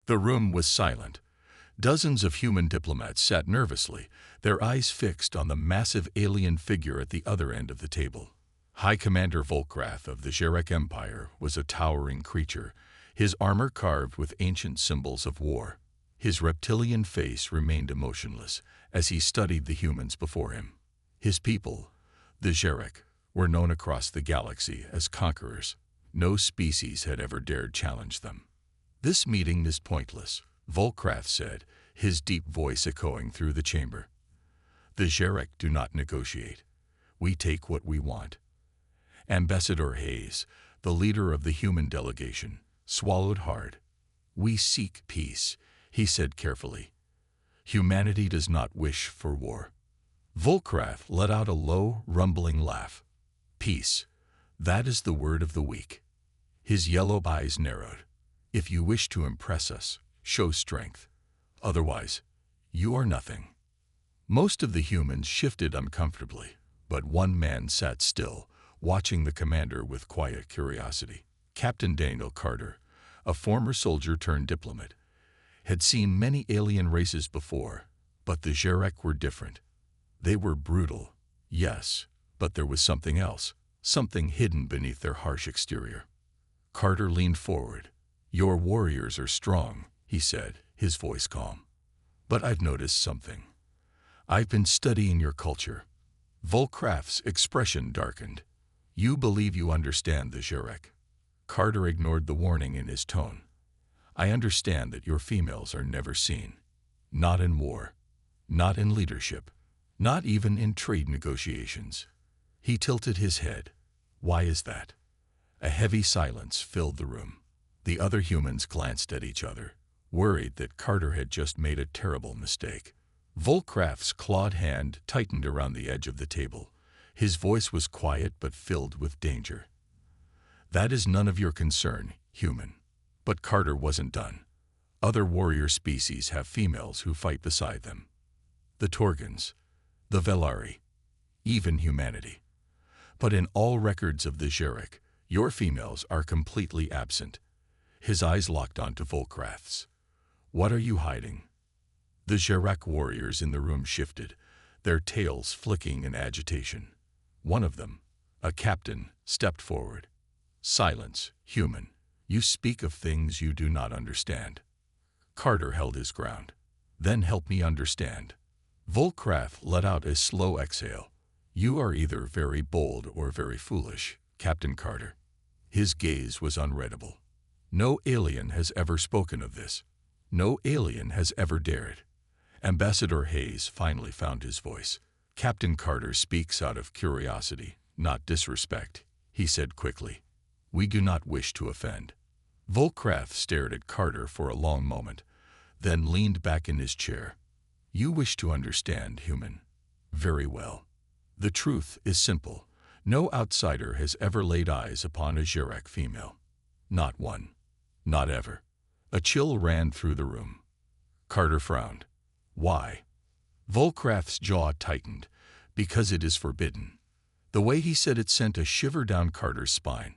The room was silent. Dozens of human diplomats sat nervously, their eyes fixed on the massive alien figure at the other end of the table. High Commander Volkrath of the Xeric Empire was a towering creature, his armor carved with ancient symbols of war. His reptilian face remained emotionless as he studied the humans before him. His people, the Xeric, were known across the galaxy as conquerors. No species had ever dared challenge them. "This meeting is pointless," Volkrath said, his deep voice echoing through the chamber. "The Xeric do not negotiate. We take what we want." Ambassador Hayes, the leader of the human delegation, swallowed hard. "We seek peace," he said carefully. "Humanity does not wish for war." Volkrath let out a low, rumbling laugh. "Peace. That is the word of the week." His yellow eyes narrowed. "If you wish to impress us, show strength. Otherwise, you are nothing." Most of the humans shifted uncomfortably, but one man sat still, watching the commander with quiet curiosity. Captain Daniel Carter, a former soldier turned diplomat, had seen many alien races before, but the Xeric were different. They were brutal, yes, but there was something else, something hidden beneath their harsh exterior. Carter leaned forward. "Your warriors are strong," he said, his voice calm. "But I've noticed something. I've been studying your culture." Volkrath's expression darkened. "You believe you understand the Xeric." Carter ignored the warning in his tone. "I understand that your females are never seen. Not in war. Not in leadership. Not even in trade negotiations." He tilted his head. "Why is that?" A heavy silence filled the room. The other humans glanced at each other, worried that Carter had just made a terrible mistake. Volkrath's clawed hand tightened around the edge of the table. His voice was quiet but filled with danger. "That is none of your concern, human." But Carter wasn't done. "Other warrior species have females who fight beside them. The Torgans, the Velari, even humanity. But in all records of the Xeric, your females are completely absent." His eyes locked onto Volkrath's. "What are you hiding?" The Xeric warriors in the room shifted, their tails flicking in agitation. One of them, a captain, stepped forward. "Silence, human. You speak of things you do not understand." Carter held his ground. "Then help me understand." Volkrath let out a slow exhale. "You are either very bold or very foolish, Captain Carter." His gaze was unreadable. "No alien has ever spoken of this. No alien has ever dared." Ambassador Hayes finally found his voice. "Captain Carter speaks out of curiosity, not disrespect," he said quickly. "We do not wish to offend." Volkrath stared at Carter for a long moment, then leaned back in his chair. "You wish to understand, human. Very well. The truth is simple. No outsider has ever laid eyes upon a Xeric female. Not one. Not ever." A chill ran through the room. Carter frowned. "Why?" Volkrath's jaw tightened. "Because it is forbidden." The way he said it sent a shiver down Carter's spine.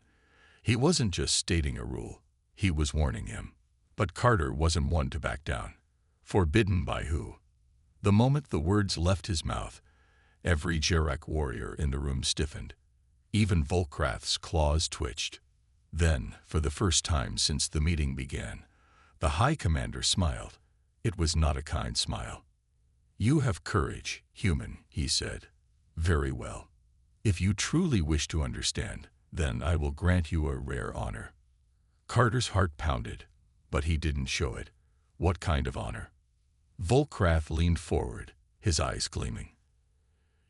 He wasn't just stating a rule. He was warning him. But Carter wasn't one to back down. Forbidden by who? The moment the words left his mouth, every Xeric warrior in the room stiffened. Even Volkrath's claws twitched. Then, for the first time since the meeting began, the High Commander smiled. It was not a kind smile. "You have courage, human," he said. "Very well. If you truly wish to understand, then I will grant you a rare honor." Carter's heart pounded, but he didn't show it. "What kind of honor?" Volkrath leaned forward, his eyes gleaming.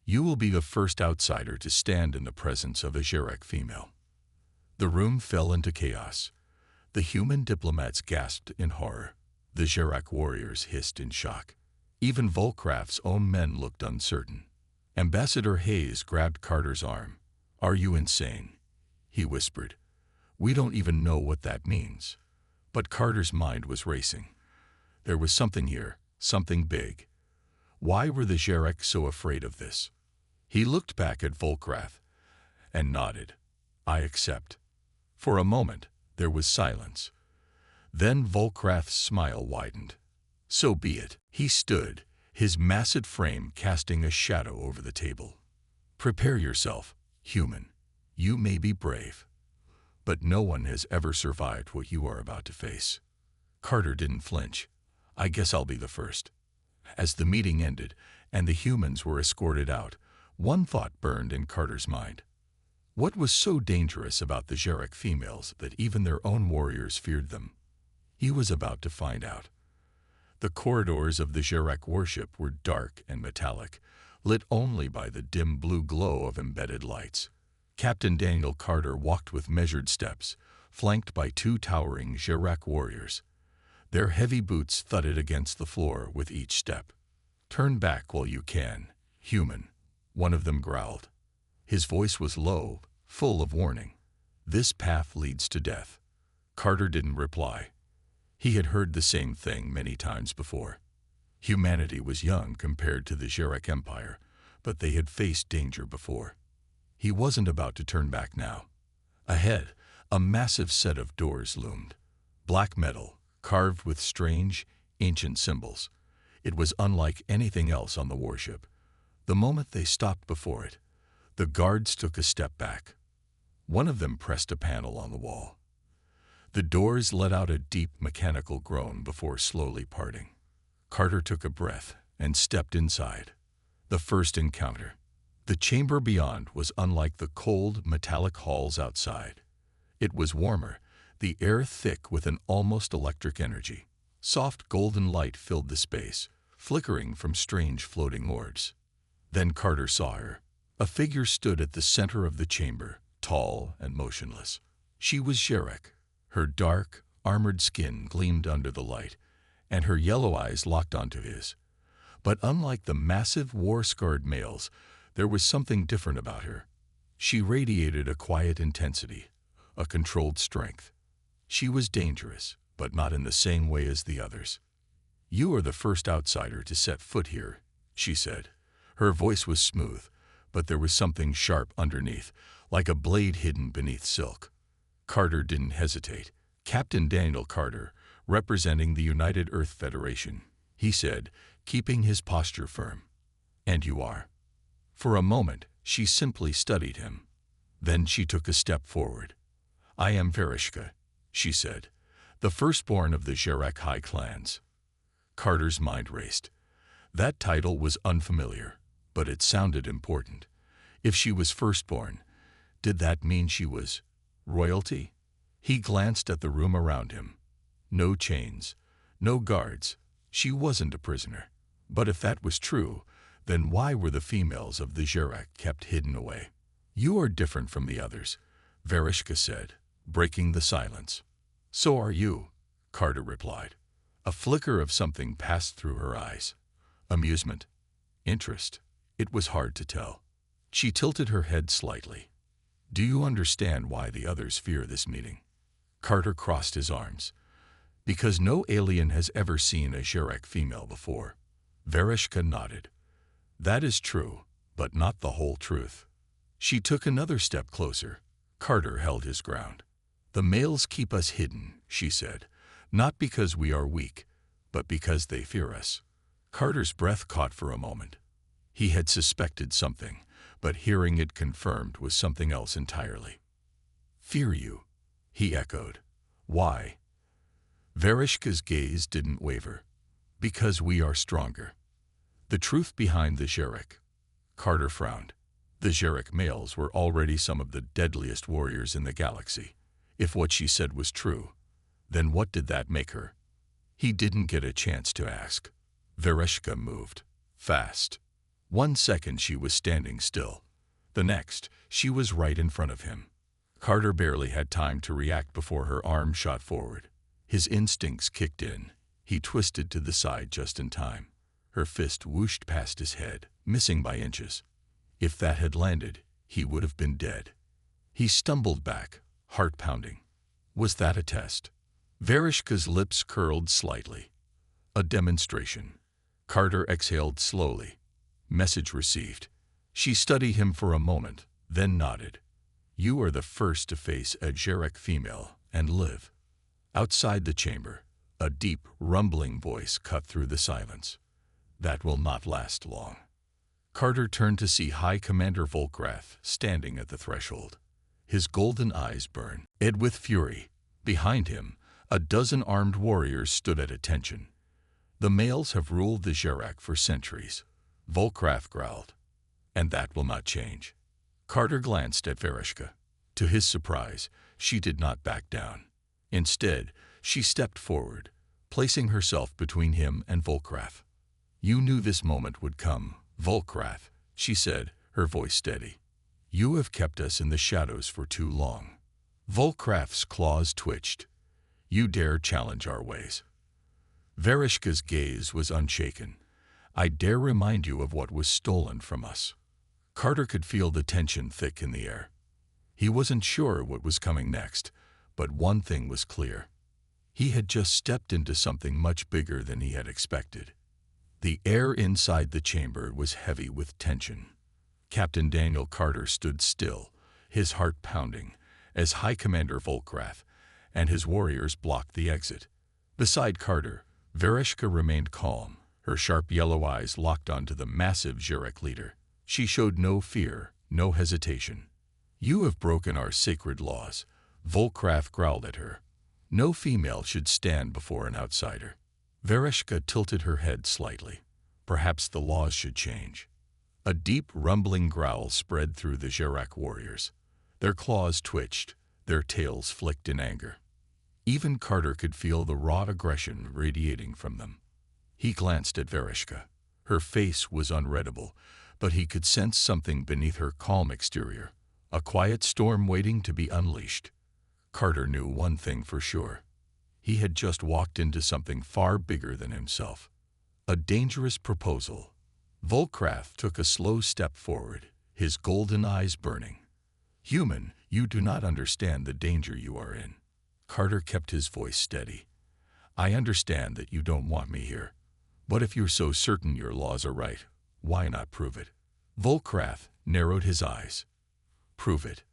"You will be the first outsider to stand in the presence of a Xeric female." The room fell into chaos. The human diplomats gasped in horror. The Xeric warriors hissed in shock. Even Volkrath's own men looked uncertain. Ambassador Hayes grabbed Carter's arm. "Are you insane?" he whispered. "We don't even know what that means." But Carter's mind was racing. There was something here, something big. Why were the Xeric so afraid of this? He looked back at Volkrath and nodded. "I accept." For a moment, there was silence. Then Volkrath's smile widened. So be it. He stood, his massive frame casting a shadow over the table. Prepare yourself, human. You may be brave, but no one has ever survived what you are about to face. Carter didn't flinch. I guess I'll be the first. As the meeting ended and the humans were escorted out, one thought burned in Carter's mind. What was so dangerous about the Xeric females that even their own warriors feared them? He was about to find out. The corridors of the Xeric worship were dark and metallic, lit only by the dim blue glow of embedded lights. Captain Daniel Carter walked with measured steps, flanked by two towering Xeric warriors. Their heavy boots thudded against the floor with each step. "Turn back while you can, human," one of them growled. His voice was low, full of warning. "This path leads to death." Carter didn't reply. He had heard the same thing many times before. Humanity was young compared to the Xeric Empire, but they had faced danger before. He wasn't about to turn back now. Ahead, a massive set of doors loomed. Black metal, carved with strange, ancient symbols. It was unlike anything else on the warship. The moment they stopped before it, the guards took a step back. One of them pressed a panel on the wall. The doors let out a deep mechanical groan before slowly parting. Carter took a breath and stepped inside. The first encounter. The chamber beyond was unlike the cold, metallic halls outside. It was warmer, the air thick with an almost electric energy. Soft golden light filled the space, flickering from strange floating orbs. Then Carter saw her. A figure stood at the center of the chamber, tall and motionless. She was Xeric. Her dark, armored skin gleamed under the light, and her yellow eyes locked onto his. But unlike the massive, war-scarred males, there was something different about her. She radiated a quiet intensity, a controlled strength. She was dangerous, but not in the same way as the others. "You are the first outsider to set foot here," she said. Her voice was smooth, but there was something sharp underneath, like a blade hidden beneath silk. Carter didn't hesitate. "Captain Daniel Carter, representing the United Earth Federation," he said, keeping his posture firm. "And you are?" For a moment, she simply studied him. Then she took a step forward. "I am Vereshka," she said, "the firstborn of the Xeric High Clans." Carter's mind raced. That title was unfamiliar, but it sounded important. If she was firstborn, did that mean she was royalty? He glanced at the room around him. No chains, no guards. She wasn't a prisoner. But if that was true, then why were the females of the Xeric kept hidden away? "You are different from the others," Vereshka said, breaking the silence. "So are you," Carter replied. A flicker of something passed through her eyes. Amusement? Interest? It was hard to tell. She tilted her head slightly. "Do you understand why the others fear this meeting?" Carter crossed his arms. "Because no alien has ever seen a Xeric female before." Vereshka nodded. "That is true, but not the whole truth." She took another step closer. Carter held his ground. "The males keep us hidden," she said, "not because we are weak, but because they fear us." Carter's breath caught for a moment. He had suspected something, but hearing it confirmed was something else entirely. "Fear you," he echoed. "Why?" Vereshka's gaze didn't waver. "Because we are stronger." The truth behind the Xeric. Carter frowned. The Xeric males were already some of the deadliest warriors in the galaxy. If what she said was true, then what did that make her? He didn't get a chance to ask. Vereshka moved. Fast. 1 second she was standing still. The next, she was right in front of him. Carter barely had time to react before her arm shot forward. His instincts kicked in. He twisted to the side just in time. Her fist whooshed past his head, missing by inches. If that had landed, he would have been dead. He stumbled back, heart pounding. Was that a test? Vereshka's lips curled slightly. A demonstration. Carter exhaled slowly. Message received. She studied him for a moment, then nodded. "You are the first to face a Xeric female and live." Outside the chamber, a deep, rumbling voice cut through the silence. That will not last long. Carter turned to see High Commander Volkrath standing at the threshold. His golden eyes burned with fury. Behind him, a dozen armed warriors stood at attention. The males have ruled the Xerac for centuries, Volkrath growled. And that will not change. Carter glanced at Vereshka. To his surprise, she did not back down. Instead, she stepped forward, placing herself between him and Volkrath. You knew this moment would come, Volkrath, she said, her voice steady. You have kept us in the shadows for too long. Volkrath's claws twitched. You dare challenge our ways. Vereshka's gaze was unshaken. I dare remind you of what was stolen from us. Carter could feel the tension thick in the air. He wasn't sure what was coming next, but one thing was clear. He had just stepped into something much bigger than he had expected. The air inside the chamber was heavy with tension. Captain Daniel Carter stood still, his heart pounding, as High Commander Volkrath and his warriors blocked the exit. Beside Carter, Vereshka remained calm, her sharp yellow eyes locked onto the massive Xerac leader. She showed no fear, no hesitation. You have broken our sacred laws, Volkrath growled at her. No female should stand before an outsider. Vereshka tilted her head slightly. Perhaps the laws should change. A deep, rumbling growl spread through the Xerac warriors. Their claws twitched, their tails flicked in anger. Even Carter could feel the raw aggression radiating from them. He glanced at Vereshka. Her face was unreadable, but he could sense something beneath her calm exterior, a quiet storm waiting to be unleashed. Carter knew one thing for sure. He had just walked into something far bigger than himself. A dangerous proposal. Volkrath took a slow step forward, his golden eyes burning. Human, you do not understand the danger you are in. Carter kept his voice steady. I understand that you don't want me here. But if you're so certain your laws are right, why not prove it? Volkrath narrowed his eyes. Prove it.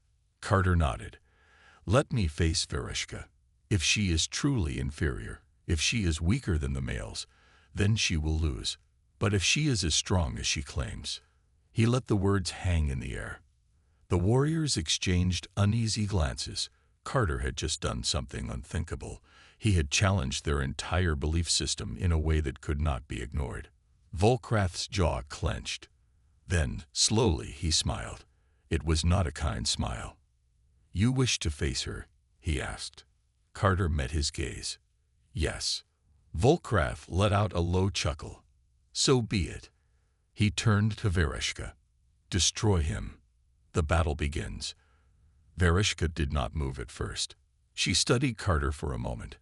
Carter nodded. Let me face Vereshka. If she is truly inferior, if she is weaker than the males, then she will lose. But if she is as strong as she claims. He let the words hang in the air. The warriors exchanged uneasy glances. Carter had just done something unthinkable. He had challenged their entire belief system in a way that could not be ignored. Volkrath's jaw clenched. Then, slowly, he smiled. It was not a kind smile. You wish to face her? He asked. Carter met his gaze. Yes. Volkrath let out a low chuckle. So be it. He turned to Vereshka. Destroy him. The battle begins. Vereshka did not move at first. She studied Carter for a moment,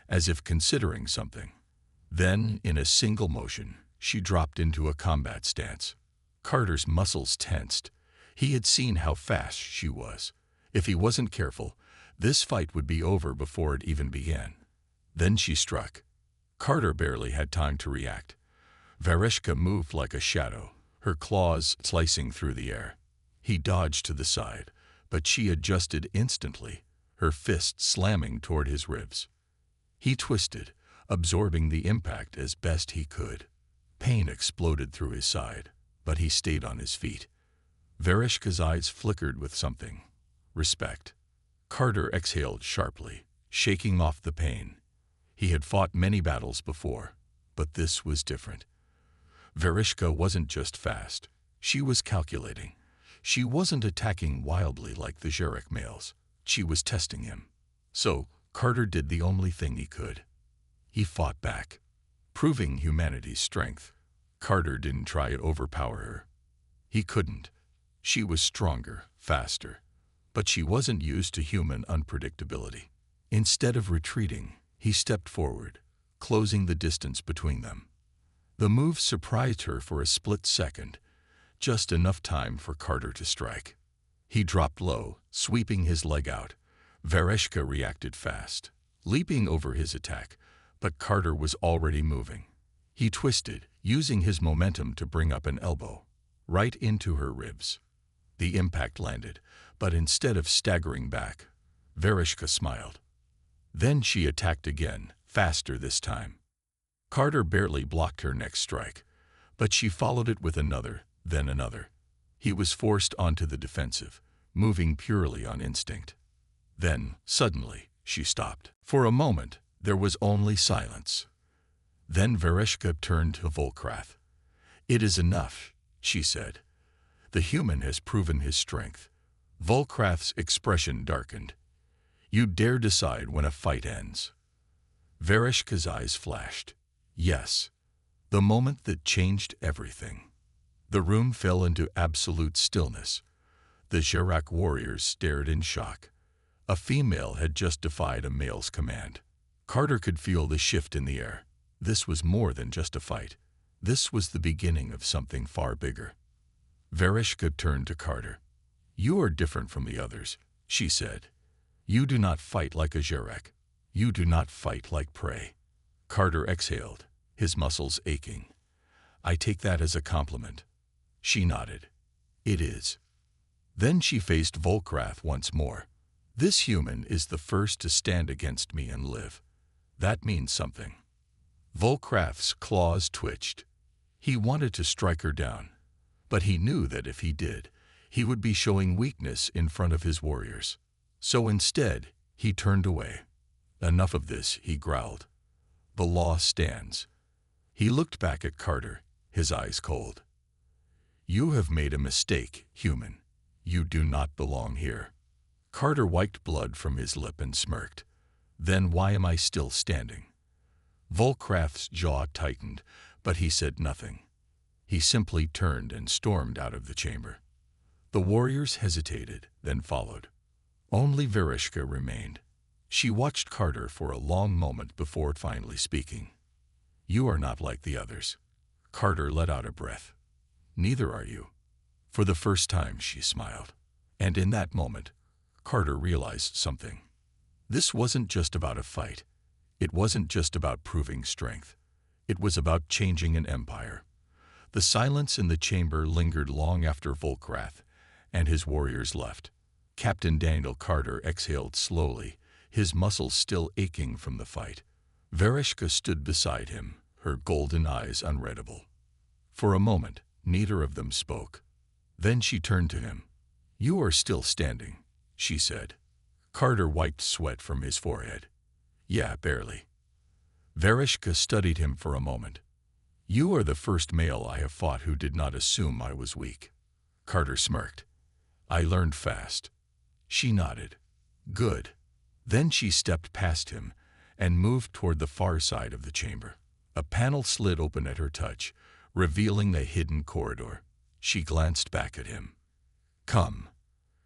as if considering something. Then, in a single motion, she dropped into a combat stance. Carter's muscles tensed. He had seen how fast she was. If he wasn't careful, this fight would be over before it even began. Then she struck. Carter barely had time to react. Vereshka moved like a shadow, her claws slicing through the air. He dodged to the side, but she adjusted instantly, her fist slamming toward his ribs. He twisted, absorbing the impact as best he could. Pain exploded through his side, but he stayed on his feet. Vereshka's eyes flickered with something. Respect. Carter exhaled sharply, shaking off the pain. He had fought many battles before, but this was different. Vereshka wasn't just fast. She was calculating. She wasn't attacking wildly like the Xerac males. She was testing him. So, Carter did the only thing he could. He fought back, proving humanity's strength. Carter didn't try to overpower her. He couldn't. She was stronger, faster. But she wasn't used to human unpredictability. Instead of retreating, he stepped forward, closing the distance between them. The move surprised her for a split second, just enough time for Carter to strike. He dropped low, sweeping his leg out. Vereshka reacted fast, leaping over his attack, but Carter was already moving. He twisted, using his momentum to bring up an elbow, right into her ribs. The impact landed, but instead of staggering back, Vereshka smiled. Then she attacked again, faster this time. Carter barely blocked her next strike, but she followed it with another, then another. He was forced onto the defensive, moving purely on instinct. Then, suddenly, she stopped. For a moment, there was only silence. Then Vereshka turned to Volkrath. "It is enough," she said. "The human has proven his strength." Volkrath's expression darkened. "You dare decide when a fight ends." Vereshka's eyes flashed. Yes, the moment that changed everything. The room fell into absolute stillness. The Gerak warriors stared in shock. A female had just defied a male's command. Carter could feel the shift in the air. This was more than just a fight. This was the beginning of something far bigger. Vereshka turned to Carter. "You are different from the others," she said. "You do not fight like a Gerak. You do not fight like prey." Carter exhaled, his muscles aching. "I take that as a compliment." She nodded. "It is." Then she faced Volkrath once more. "This human is the first to stand against me and live. That means something." Volkrath's claws twitched. He wanted to strike her down, but he knew that if he did, he would be showing weakness in front of his warriors. So instead, he turned away. "Enough of this," he growled. "The law stands." He looked back at Carter, his eyes cold. "You have made a mistake, human. You do not belong here." Carter wiped blood from his lip and smirked. "Then why am I still standing?" Volkrath's jaw tightened, but he said nothing. He simply turned and stormed out of the chamber. The warriors hesitated, then followed. Only Vereshka remained. She watched Carter for a long moment before finally speaking. "You are not like the others." Carter let out a breath. "Neither are you." For the first time, she smiled. And in that moment, Carter realized something. This wasn't just about a fight. It wasn't just about proving strength. It was about changing an empire. The silence in the chamber lingered long after Volkrath and his warriors left. Captain Daniel Carter exhaled slowly, his muscles still aching from the fight. Vereshka stood beside him, her golden eyes unreadable. For a moment, neither of them spoke. Then she turned to him. "You are still standing," she said. Carter wiped sweat from his forehead. "Yeah, barely." Vereshka studied him for a moment. "You are the first male I have fought who did not assume I was weak." Carter smirked. "I learned fast." She nodded. "Good." Then she stepped past him and moved toward the far side of the chamber. A panel slid open at her touch, revealing a hidden corridor. She glanced back at him. "Come."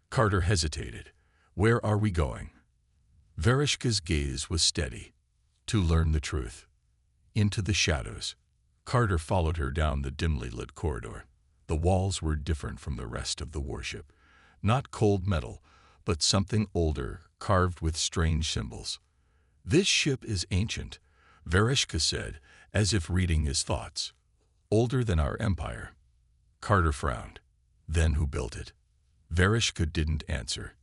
Carter hesitated. "Where are we going?" Vereshka's gaze was steady. "To learn the truth." Into the shadows. Carter followed her down the dimly lit corridor. The walls were different from the rest of the warship. Not cold metal, but something older, carved with strange symbols. "This ship is ancient," Vereshka said, as if reading his thoughts. "Older than our empire." Carter frowned. "Then who built it?" Vereshka didn't answer.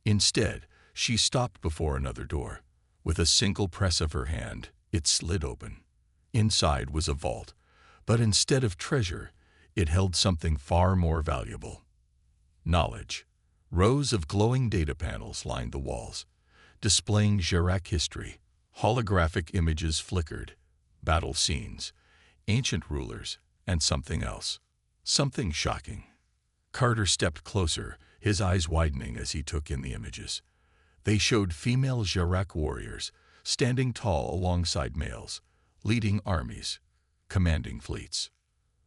Instead, she stopped before another door. With a single press of her hand, it slid open. Inside was a vault, but instead of treasure, it held something far more valuable. Knowledge. Rows of glowing data panels lined the walls, displaying Gerak history. Holographic images flickered, battle scenes, ancient rulers, and something else. Something shocking. Carter stepped closer, his eyes widening as he took in the images. They showed female Gerak warriors, standing tall alongside males, leading armies, commanding fleets.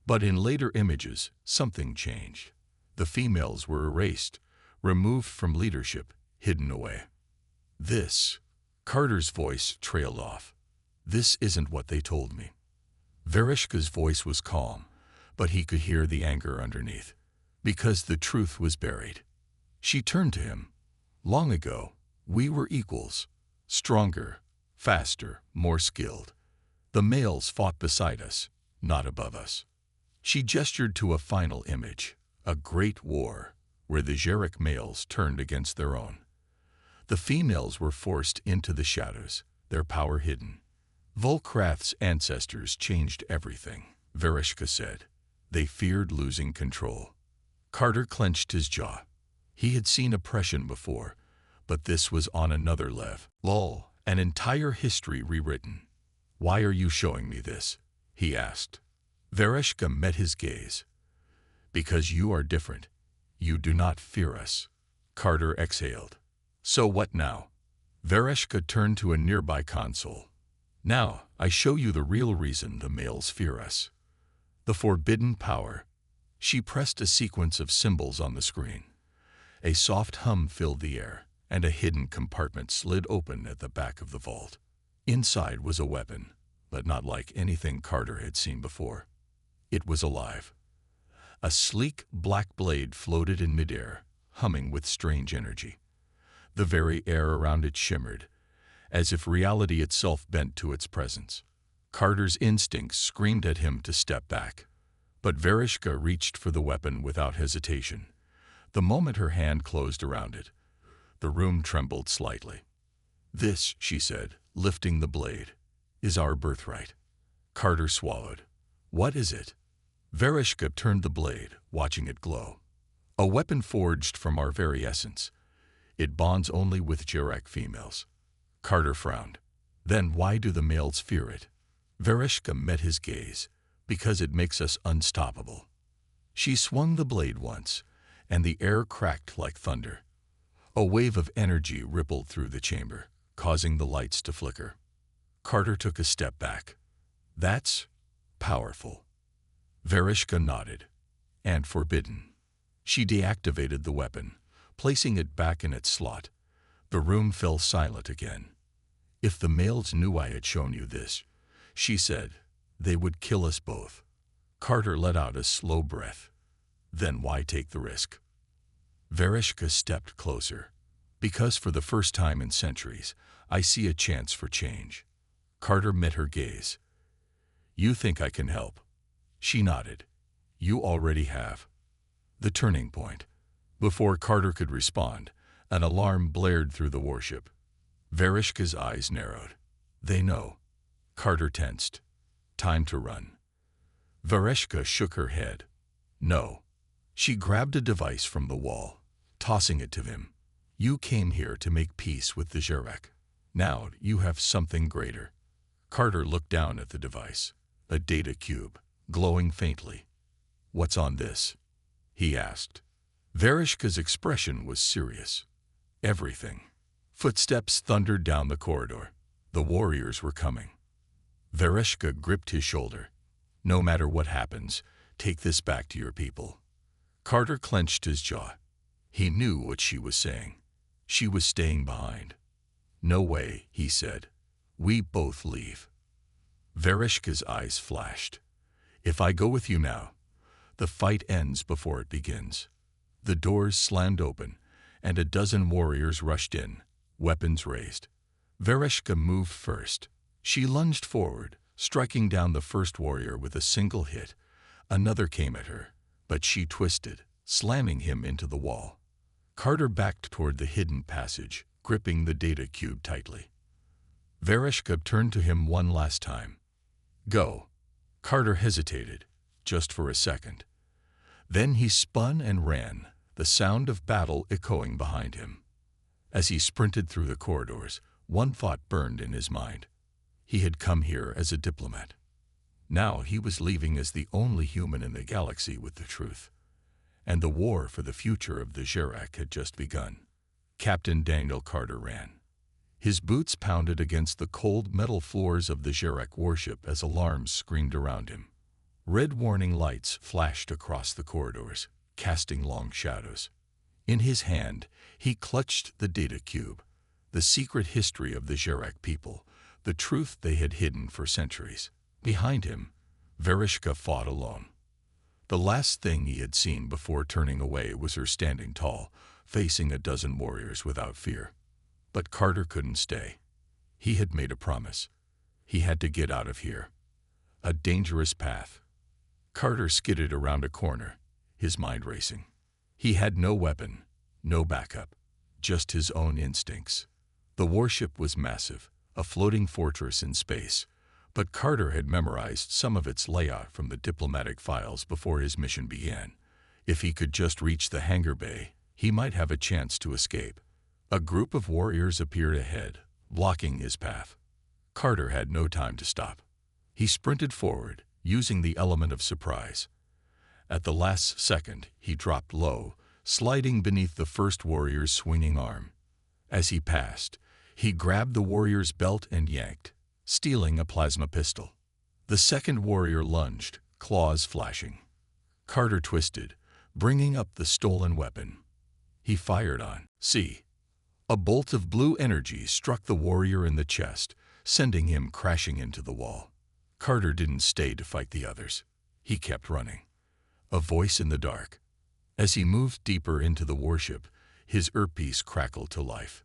But in later images, something changed. The females were erased, removed from leadership, hidden away. "This," Carter's voice trailed off. "This isn't what they told me." Vereshka's voice was calm, but he could hear the anger underneath. Because the truth was buried. She turned to him. "Long ago, we were equals. Stronger, faster, more skilled. The males fought beside us, not above us." She gestured to a final image, a great war, where the Gerak males turned against their own. The females were forced into the shadows, their power hidden. Volkrath's ancestors changed everything, Vereshka said. They feared losing control. Carter clenched his jaw. He had seen oppression before, but this was on another level, an entire history rewritten. Why are you showing me this? He asked. Vereshka met his gaze. Because you are different. You do not fear us. Carter exhaled. So what now? Vereshka turned to a nearby console. Now, I show you the real reason the males fear us. The forbidden power. She pressed a sequence of symbols on the screen. A soft hum filled the air, and a hidden compartment slid open at the back of the vault. Inside was a weapon, but not like anything Carter had seen before. It was alive. A sleek black blade floated in midair, humming with strange energy. The very air around it shimmered, as if reality itself bent to its presence. Carter's instincts screamed at him to step back, but Vereshka reached for the weapon without hesitation. The moment her hand closed around it, the room trembled slightly. This, she said, lifting the blade, is our birthright. Carter swallowed. What is it? Vereshka turned the blade, watching it glow. A weapon forged from our very essence. It bonds only with Jerek females. Carter frowned. Then why do the males fear it? Vereshka met his gaze. Because it makes us unstoppable. She swung the blade once, and the air cracked like thunder. A wave of energy rippled through the chamber, causing the lights to flicker. Carter took a step back. That's powerful. Vereshka nodded. And forbidden. She deactivated the weapon, placing it back in its slot. The room fell silent again. If the males knew I had shown you this, she said, they would kill us both. Carter let out a slow breath. Then why take the risk? Vereshka stepped closer. Because for the first time in centuries, I see a chance for change. Carter met her gaze. You think I can help? She nodded. You already have. The turning point. Before Carter could respond, an alarm blared through the warship. Vereshka's eyes narrowed. They know. Carter tensed. Time to run. Vereshka shook her head. No. She grabbed a device from the wall, tossing it to him. You came here to make peace with the Jerek. Now you have something greater. Carter looked down at the device, a data cube, glowing faintly. What's on this? He asked. Vereshka's expression was serious. Everything. Footsteps thundered down the corridor. The warriors were coming. Vereshka gripped his shoulder. No matter what happens, take this back to your people. Carter clenched his jaw. He knew what she was saying. She was staying behind. No way, he said. We both leave. Vereshka's eyes flashed. If I go with you now, the fight ends before it begins. The doors slammed open, and a dozen warriors rushed in, weapons raised. Vereshka moved first. She lunged forward, striking down the first warrior with a single hit. Another came at her, but she twisted, slamming him into the wall. Carter backed toward the hidden passage, gripping the data cube tightly. Vereshka turned to him one last time. Go. Carter hesitated, just for a second. Then he spun and ran, the sound of battle echoing behind him. As he sprinted through the corridors, one thought burned in his mind. He had come here as a diplomat. Now he was leaving as the only human in the galaxy with the truth. And the war for the future of the Jerek had just begun. Captain Daniel Carter ran. His boots pounded against the cold metal floors of the Jerek warship as alarms screamed around him. Red warning lights flashed across the corridors, casting long shadows. In his hand, he clutched the data cube, the secret history of the Jerek people, the truth they had hidden for centuries. Behind him, Vereshka fought alone. The last thing he had seen before turning away was her standing tall, facing a dozen warriors without fear. But Carter couldn't stay. He had made a promise. He had to get out of here. A dangerous path. Carter skidded around a corner, his mind racing. He had no weapon, no backup, just his own instincts. The warship was massive, a floating fortress in space, but Carter had memorized some of its layout from the diplomatic files before his mission began. If he could just reach the hangar bay, he might have a chance to escape. A group of warriors appeared ahead, blocking his path. Carter had no time to stop. He sprinted forward, using the element of surprise. At the last second, he dropped low, sliding beneath the first warrior's swinging arm. As he passed, he grabbed the warrior's belt and yanked, stealing a plasma pistol. The second warrior lunged, claws flashing. Carter twisted, bringing up the stolen weapon. He fired on C. A bolt of blue energy struck the warrior in the chest, sending him crashing into the wall. Carter didn't stay to fight the others. He kept running. A voice in the dark. As he moved deeper into the warship, his earpiece crackled to life.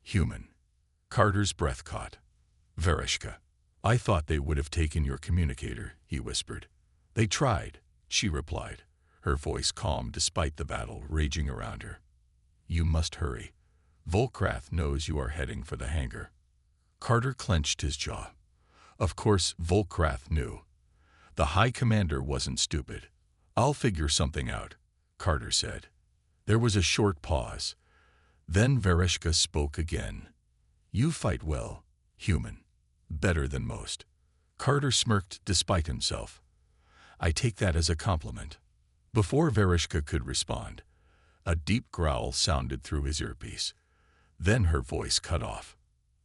Human. Carter's breath caught. Vereshka. I thought they would have taken your communicator, he whispered. They tried, she replied, her voice calm despite the battle raging around her. You must hurry. Volkrath knows you are heading for the hangar. Carter clenched his jaw. Of course, Volkrath knew. The High Commander wasn't stupid. I'll figure something out, Carter said. There was a short pause. Then Vereshka spoke again. You fight well, human. Better than most. Carter smirked despite himself. I take that as a compliment. Before Vereshka could respond, a deep growl sounded through his earpiece. Then her voice cut off.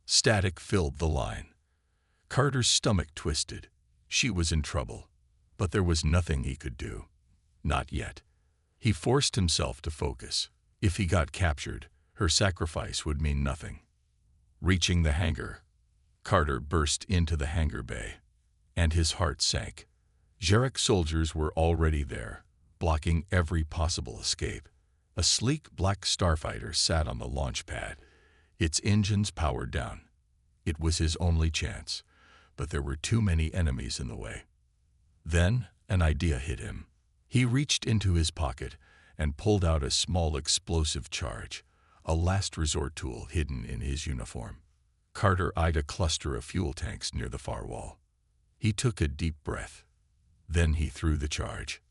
Static filled the line. Carter's stomach twisted. She was in trouble, but there was nothing he could do. Not yet. He forced himself to focus. If he got captured, her sacrifice would mean nothing. Reaching the hangar, Carter burst into the hangar bay, and his heart sank. Jarek soldiers were already there, blocking every possible escape. A sleek black starfighter sat on the launch pad, its engines powered down. It was his only chance, but there were too many enemies in the way. Then an idea hit him. He reached into his pocket and pulled out a small explosive charge, a last resort tool hidden in his uniform. Carter eyed a cluster of fuel tanks near the far wall. He took a deep breath. Then he threw the charge.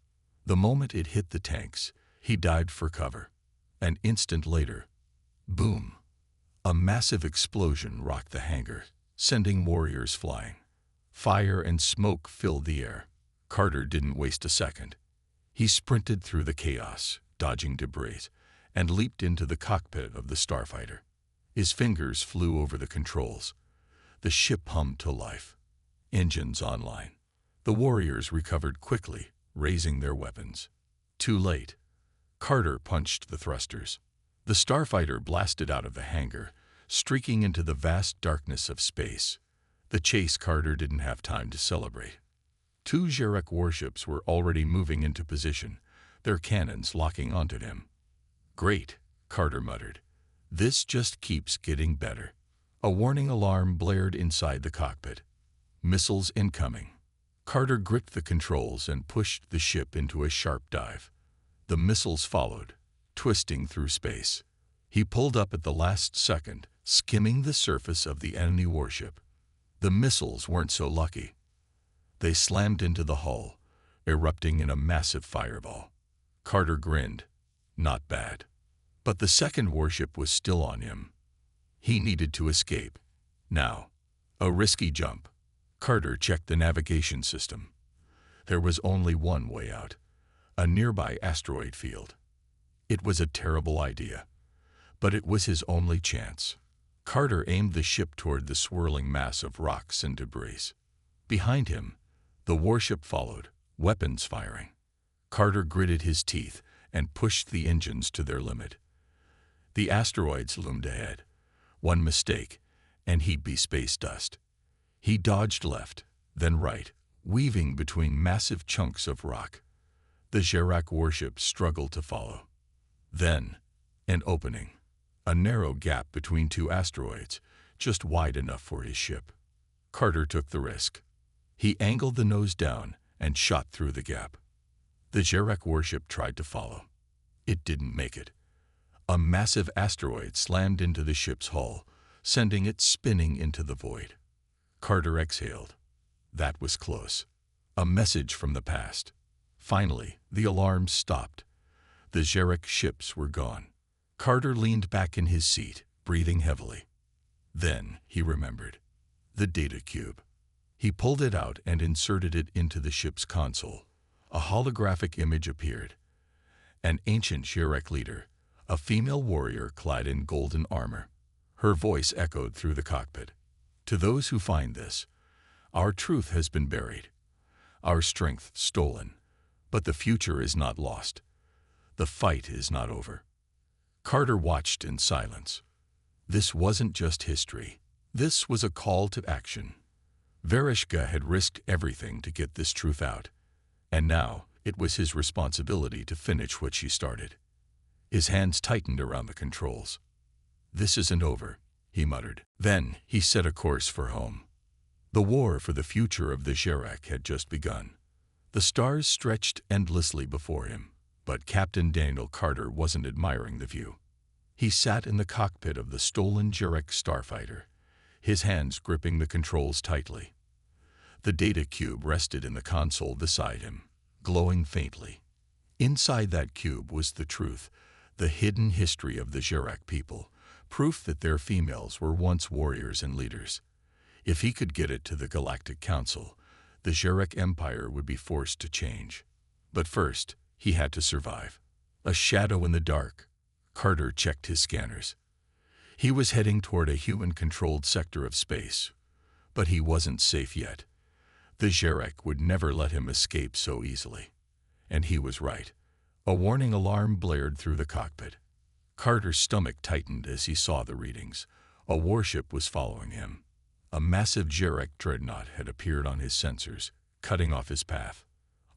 The moment it hit the tanks, he dived for cover. An instant later, boom! A massive explosion rocked the hangar, sending warriors flying. Fire and smoke filled the air. Carter didn't waste a second. He sprinted through the chaos, dodging debris, and leaped into the cockpit of the starfighter. His fingers flew over the controls. The ship hummed to life. Engines online. The warriors recovered quickly, raising their weapons. Too late. Carter punched the thrusters. The starfighter blasted out of the hangar, streaking into the vast darkness of space. The chase Carter didn't have time to celebrate. 2 Jarek warships were already moving into position, their cannons locking onto him. Great, Carter muttered. This just keeps getting better. A warning alarm blared inside the cockpit. Missiles incoming. Carter gripped the controls and pushed the ship into a sharp dive. The missiles followed, twisting through space. He pulled up at the last second, skimming the surface of the enemy warship. The missiles weren't so lucky. They slammed into the hull, erupting in a massive fireball. Carter grinned. Not bad. But the second warship was still on him. He needed to escape. Now. A risky jump. Carter checked the navigation system. There was only one way out. A nearby asteroid field. It was a terrible idea, but it was his only chance. Carter aimed the ship toward the swirling mass of rocks and debris. Behind him, the warship followed, weapons firing. Carter gritted his teeth and pushed the engines to their limit. The asteroids loomed ahead. One mistake, and he'd be space dust. He dodged left, then right, weaving between massive chunks of rock. The Jarek warship struggled to follow. Then, an opening. A narrow gap between 2 asteroids, just wide enough for his ship. Carter took the risk. He angled the nose down and shot through the gap. The Jarek warship tried to follow. It didn't make it. A massive asteroid slammed into the ship's hull, sending it spinning into the void. Carter exhaled. That was close. A message from the past. Finally, the alarms stopped. The Xeric ships were gone. Carter leaned back in his seat, breathing heavily. Then he remembered. The data cube. He pulled it out and inserted it into the ship's console. A holographic image appeared. An ancient Xeric leader, a female warrior clad in golden armor. Her voice echoed through the cockpit. To those who find this, our truth has been buried, our strength stolen, but the future is not lost. The fight is not over. Carter watched in silence. This wasn't just history. This was a call to action. Vereshka had risked everything to get this truth out, and now it was his responsibility to finish what she started. His hands tightened around the controls. "This isn't over," he muttered. Then he set a course for home. The war for the future of the Xeric had just begun. The stars stretched endlessly before him, but Captain Daniel Carter wasn't admiring the view. He sat in the cockpit of the stolen Xeric starfighter, his hands gripping the controls tightly. The data cube rested in the console beside him, glowing faintly. Inside that cube was the truth, the hidden history of the Xeric people, proof that their females were once warriors and leaders. If he could get it to the Galactic Council, the Xeric Empire would be forced to change. But first, he had to survive. A shadow in the dark. Carter checked his scanners. He was heading toward a human-controlled sector of space, but he wasn't safe yet. The Xeric would never let him escape so easily. And he was right. A warning alarm blared through the cockpit. Carter's stomach tightened as he saw the readings. A warship was following him. A massive Xeric dreadnought had appeared on his sensors, cutting off his path.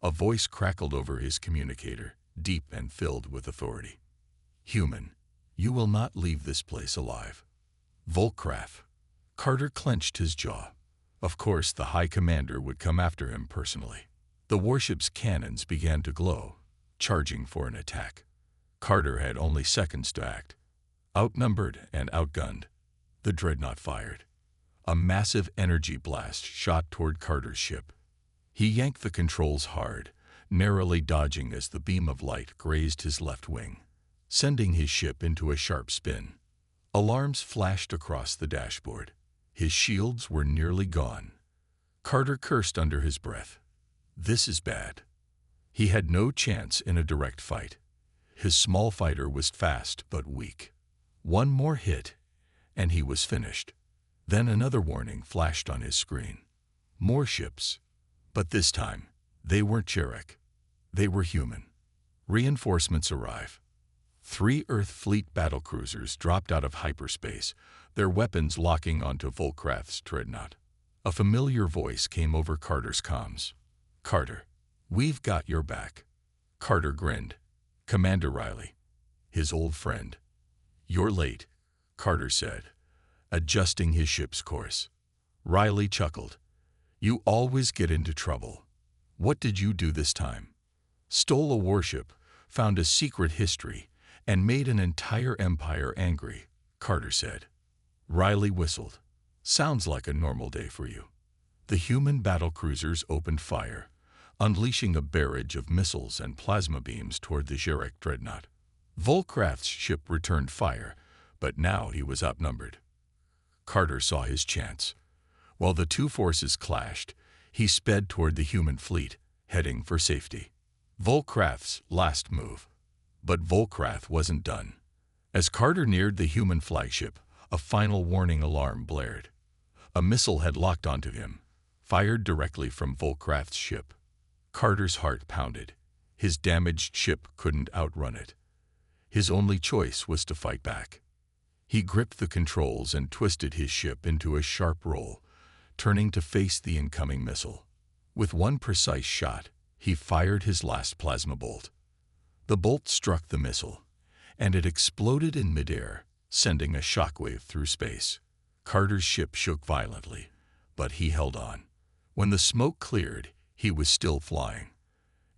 A voice crackled over his communicator, deep and filled with authority. "Human, you will not leave this place alive." Volkrath. Carter clenched his jaw. Of course, the High Commander would come after him personally. The warship's cannons began to glow, charging for an attack. Carter had only seconds to act. Outnumbered and outgunned, the dreadnought fired. A massive energy blast shot toward Carter's ship. He yanked the controls hard, narrowly dodging as the beam of light grazed his left wing, sending his ship into a sharp spin. Alarms flashed across the dashboard. His shields were nearly gone. Carter cursed under his breath. This is bad. He had no chance in a direct fight. His small fighter was fast but weak. One more hit, and he was finished. Then another warning flashed on his screen. More ships. But this time, they weren't Xeric. They were human. Reinforcements arrive. 3 Earth Fleet battlecruisers dropped out of hyperspace, their weapons locking onto Volkrath's dreadnought. A familiar voice came over Carter's comms. "Carter, we've got your back." Carter grinned. "Commander Riley." His old friend. "You're late," Carter said, adjusting his ship's course. Riley chuckled. "You always get into trouble. What did you do this time?" "Stole a warship, found a secret history, and made an entire empire angry," Carter said. Riley whistled. "Sounds like a normal day for you." The human battlecruisers opened fire, unleashing a barrage of missiles and plasma beams toward the Xeric dreadnought. Volkrath's ship returned fire, but now he was outnumbered. Carter saw his chance. While the two forces clashed, he sped toward the human fleet, heading for safety. Volkrath's last move. But Volkrath wasn't done. As Carter neared the human flagship, a final warning alarm blared. A missile had locked onto him, fired directly from Volkrath's ship. Carter's heart pounded. His damaged ship couldn't outrun it. His only choice was to fight back. He gripped the controls and twisted his ship into a sharp roll, turning to face the incoming missile. With one precise shot, he fired his last plasma bolt. The bolt struck the missile, and it exploded in midair, sending a shockwave through space. Carter's ship shook violently, but he held on. When the smoke cleared, he was still flying.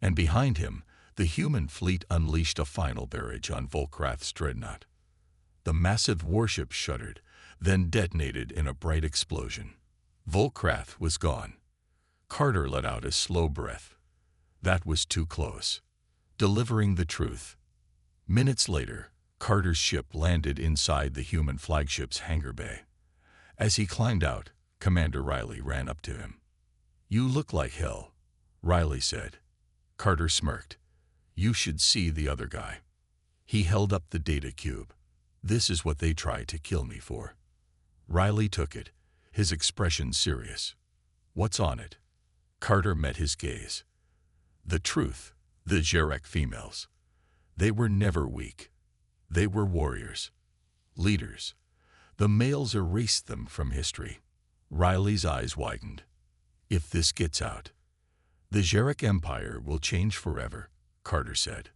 And behind him, The human fleet unleashed a final barrage on Volkrath's dreadnought. The massive warship shuddered, then detonated in a bright explosion. Volkrath was gone. Carter let out a slow breath. That was too close. Delivering the truth. Minutes later, Carter's ship landed inside the human flagship's hangar bay. As he climbed out, Commander Riley ran up to him. "You look like hell," Riley said. Carter smirked. "You should see the other guy." He held up the data cube. "This is what they tried to kill me for." Riley took it, his expression serious. "What's on it?" Carter met his gaze. "The truth, the Jerek females. They were never weak. They were warriors. Leaders. The males erased them from history." Riley's eyes widened. "If this gets out, the Jerek Empire will change forever," Carter said.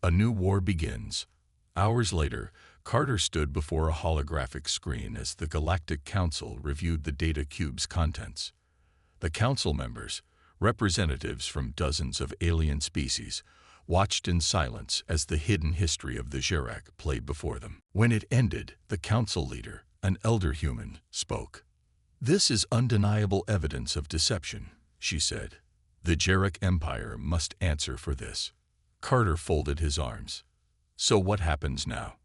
"A new war begins." Hours later, Carter stood before a holographic screen as the Galactic Council reviewed the data cube's contents. The council members, representatives from dozens of alien species, watched in silence as the hidden history of the Jerek played before them. When it ended, the council leader, an elder human, spoke. "This is undeniable evidence of deception," she said. "The Jerek Empire must answer for this." Carter folded his arms. "So what happens now?"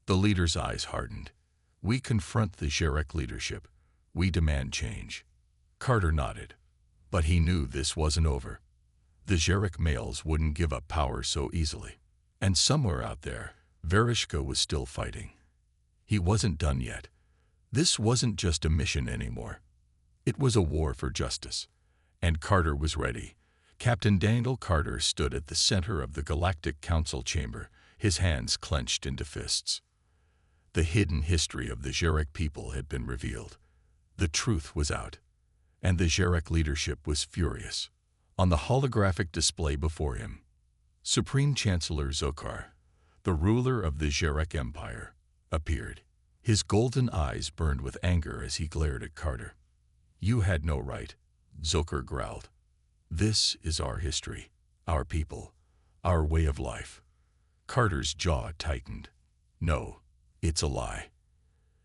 The leader's eyes hardened. "We confront the Jerek leadership. We demand change." Carter nodded. But he knew this wasn't over. The Jerek males wouldn't give up power so easily. And somewhere out there, Vereshka was still fighting. He wasn't done yet. This wasn't just a mission anymore. It was a war for justice. And Carter was ready. Captain Daniel Carter stood at the center of the Galactic Council chamber, his hands clenched into fists. The hidden history of the Jerek people had been revealed. The truth was out. And the Jerek leadership was furious. On the holographic display before him, Supreme Chancellor Zokar, the ruler of the Jerek Empire, appeared. His golden eyes burned with anger as he glared at Carter. "You had no right," Zokar growled. "This is our history, our people, our way of life." Carter's jaw tightened. "No, it's a lie.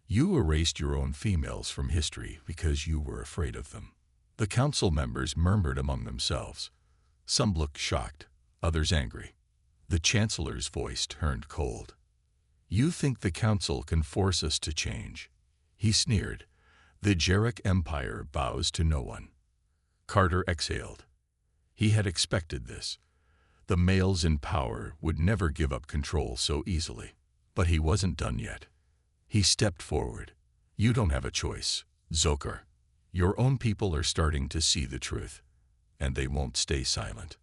You erased your own females from history because you were afraid of them." The council members murmured among themselves. Some looked shocked, others angry. The chancellor's voice turned cold. "You think the council can force us to change?" He sneered. "The Jerek Empire bows to no one." Carter exhaled. He had expected this. The males in power would never give up control so easily. But he wasn't done yet. He stepped forward. "You don't have a choice, Zokar. Your own people are starting to see the truth, and they won't stay silent."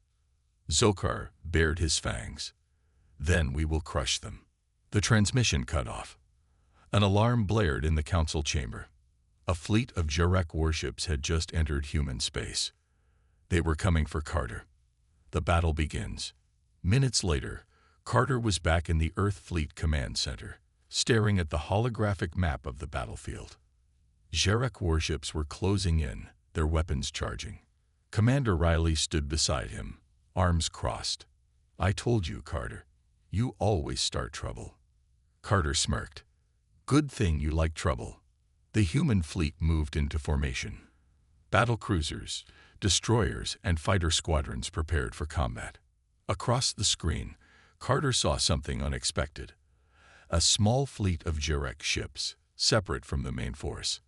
Zokar bared his fangs. "Then we will crush them." The transmission cut off. An alarm blared in the council chamber. A fleet of Jerek warships had just entered human space. They were coming for Carter. The battle begins. Minutes later, Carter was back in the Earth Fleet Command Center, staring at the holographic map of the battlefield. Jerek warships were closing in, their weapons charging. Commander Riley stood beside him, arms crossed. "I told you, Carter. You always start trouble." Carter smirked. "Good thing you like trouble." The human fleet moved into formation. Battle cruisers, destroyers, and fighter squadrons prepared for combat. Across the screen, Carter saw something unexpected. A small fleet of Jerek ships, separate from the main force.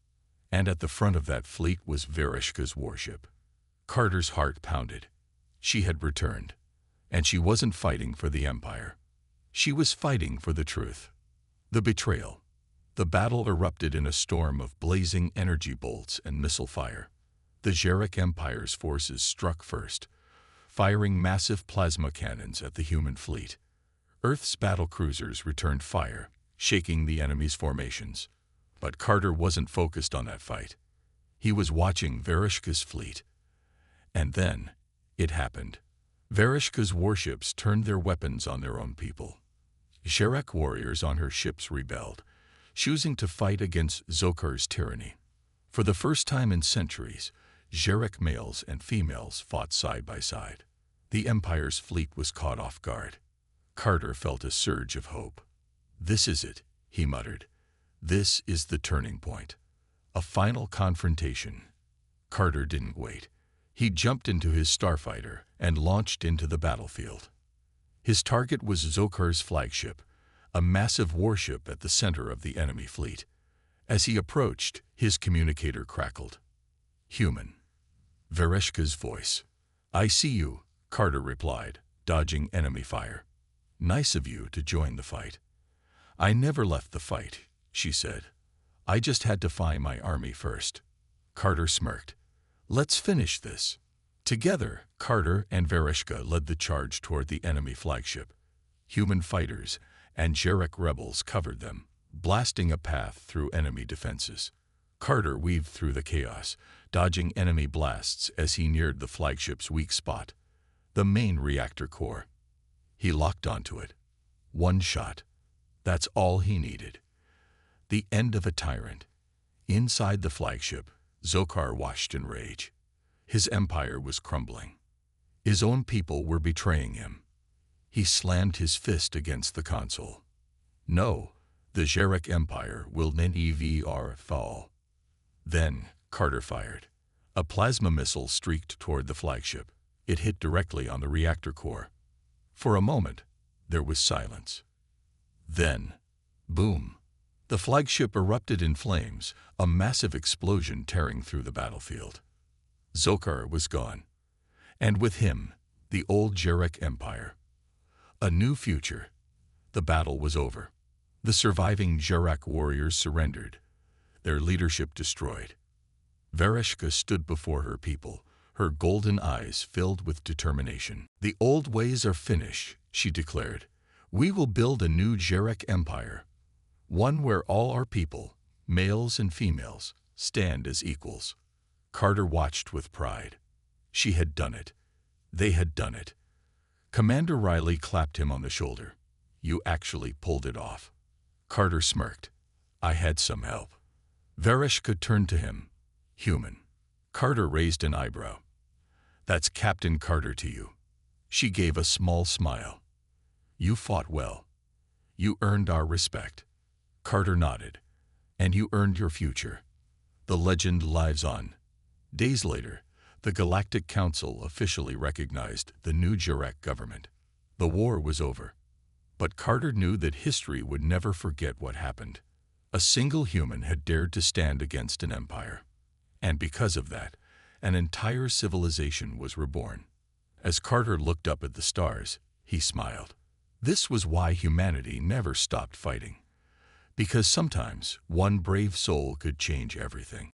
And at the front of that fleet was Vereshka's warship. Carter's heart pounded. She had returned. And she wasn't fighting for the Empire. She was fighting for the truth. The betrayal. The battle erupted in a storm of blazing energy bolts and missile fire. The Jerek Empire's forces struck first, firing massive plasma cannons at the human fleet. Earth's battle cruisers returned fire, shaking the enemy's formations. But Carter wasn't focused on that fight. He was watching Vereshka's fleet. And then, it happened. Vereshka's warships turned their weapons on their own people. Jerek warriors on her ships rebelled, choosing to fight against Zokar's tyranny. For the first time in centuries, Jerek males and females fought side by side. The Empire's fleet was caught off guard. Carter felt a surge of hope. "This is it," he muttered. "This is the turning point. A final confrontation." Carter didn't wait. He jumped into his starfighter and launched into the battlefield. His target was Zokar's flagship, a massive warship at the center of the enemy fleet. As he approached, his communicator crackled. "Human." Vereshka's voice. "I see you," Carter replied, dodging enemy fire. "Nice of you to join the fight." "I never left the fight," she said. "I just had to find my army first." Carter smirked. "Let's finish this." Together, Carter and Vereshka led the charge toward the enemy flagship. Human fighters and Jarek rebels covered them, blasting a path through enemy defenses. Carter weaved through the chaos, dodging enemy blasts as he neared the flagship's weak spot, the main reactor core. He locked onto it. One shot. That's all he needed. The end of a tyrant. Inside the flagship, Zokar watched in rage. His empire was crumbling. His own people were betraying him. He slammed his fist against the console. "No, the Jarek Empire will never fall." Then Carter fired. A plasma missile streaked toward the flagship. It hit directly on the reactor core. For a moment, there was silence. Then, boom! The flagship erupted in flames, a massive explosion tearing through the battlefield. Zokar was gone. And with him, the old Jarek Empire. A new future. The battle was over. The surviving Jarek warriors surrendered, their leadership destroyed. Vereshka stood before her people, her golden eyes filled with determination. "The old ways are finished," she declared. "We will build a new Jarek Empire, one where all our people, males and females, stand as equals." Carter watched with pride. She had done it. They had done it. Commander Riley clapped him on the shoulder. "You actually pulled it off." Carter smirked. "I had some help." Vereshka turned to him. "Human." Carter raised an eyebrow. "That's Captain Carter to you." She gave a small smile. "You fought well. You earned our respect." Carter nodded. "And you earned your future. The legend lives on." Days later, the Galactic Council officially recognized the new Jarek government. The war was over. But Carter knew that history would never forget what happened. A single human had dared to stand against an empire. And because of that, an entire civilization was reborn. As Carter looked up at the stars, he smiled. This was why humanity never stopped fighting. Because sometimes one brave soul could change everything.